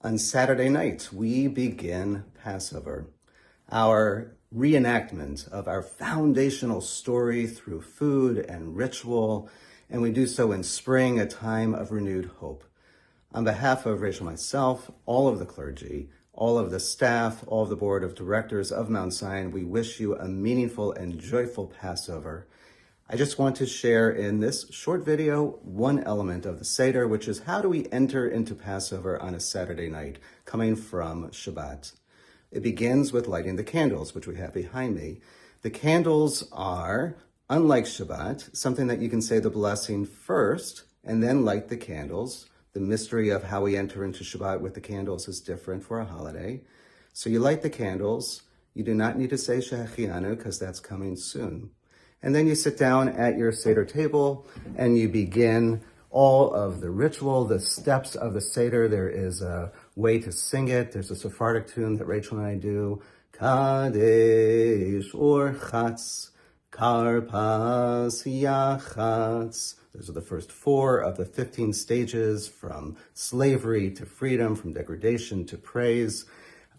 On Saturday night, we begin Passover, our reenactment of our foundational story through food and ritual, and we do so in spring, a time of renewed hope. On behalf of Rachel and myself, all of the clergy, all of the staff, all of the board of directors of Mount Zion, we wish you a meaningful and joyful Passover. I just want to share in this short video one element of the Seder, which is how do we enter into Passover on a Saturday night, coming from Shabbat. It begins with lighting the candles, which we have behind me. The candles are, unlike Shabbat, something that you can say the blessing first and then light the candles. The mystery of how we enter into Shabbat with the candles is different for a holiday. So you light the candles. You do not need to say Shehechianu because that's coming soon. And then you sit down at your Seder table and you begin all of the ritual, the steps of the Seder. There is a way to sing it. There's a Sephardic tune that Rachel and I do. Kadesh or Chatz, Karpas Yachatz. Those are the first 4 of the 15 stages, from slavery to freedom, from degradation to praise.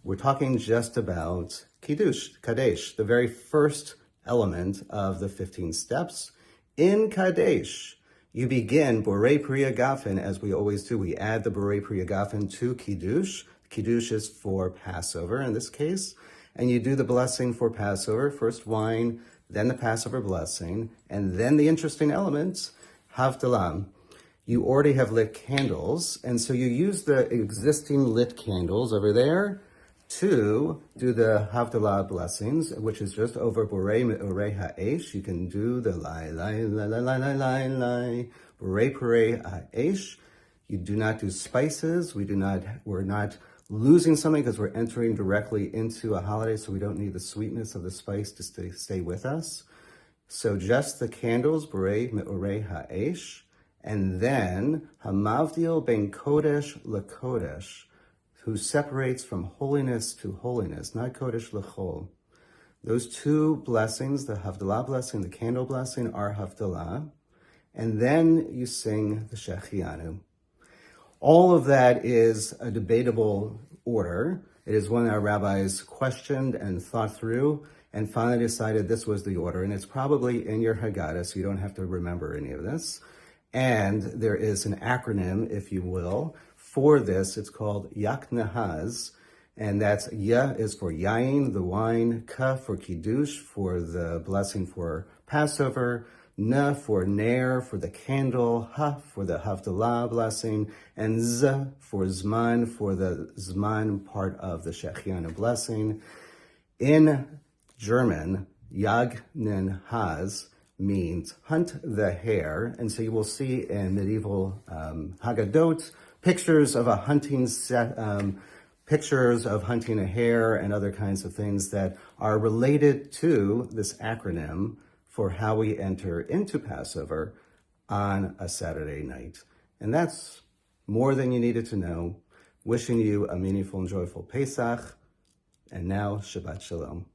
We're talking just about Kiddush, Kadesh, the very first element of the 15 steps. In Kadesh, you begin Borei Priya Gafen, as we always do. We add the Borei Priya Gafen to Kiddush. Kiddush is for Passover in this case. And you do the blessing for Passover, first wine, then the Passover blessing, and then the interesting element, Havdalah. You already have lit candles, and so you use the existing lit candles over there to do the Havdalah blessings, which is just over Borei Me'orei Ha'esh. You can do the Lai, Lai, Lai, Lai, Lai, Lai, Lai, Lai, Borei Perei Ha'esh. You do not do spices. We're not losing something because we're entering directly into a holiday, so we don't need the sweetness of the spice to stay with us. So just the candles, Borei Me'orei Ha'esh, and then Hamavdil Ben Kodesh LeKodesh, who separates from holiness to holiness, not Kodesh L'chol. Those 2 blessings, the Havdalah blessing, the candle blessing, are Havdalah. And then you sing the Shechianu. All of that is a debatable order. It is one our rabbis questioned and thought through and finally decided this was the order. And it's probably in your Haggadah, so you don't have to remember any of this. And there is an acronym, if you will, for this. It's called Yak Nahaz, and that's Ya is for Yain, the wine, Ka for Kiddush, for the blessing for Passover, Na for Ner, for the candle, Ha for the Havdalah blessing, and Z for Zman, for the Zman part of the Shechianu blessing. In German, Yag Nen Haz means hunt the hare, and so you will see in medieval Haggadot pictures of a hunting set, pictures of hunting a hare and other kinds of things that are related to this acronym for how we enter into Passover on a Saturday night. And that's more than you needed to know. Wishing you a meaningful and joyful Pesach, and now Shabbat Shalom.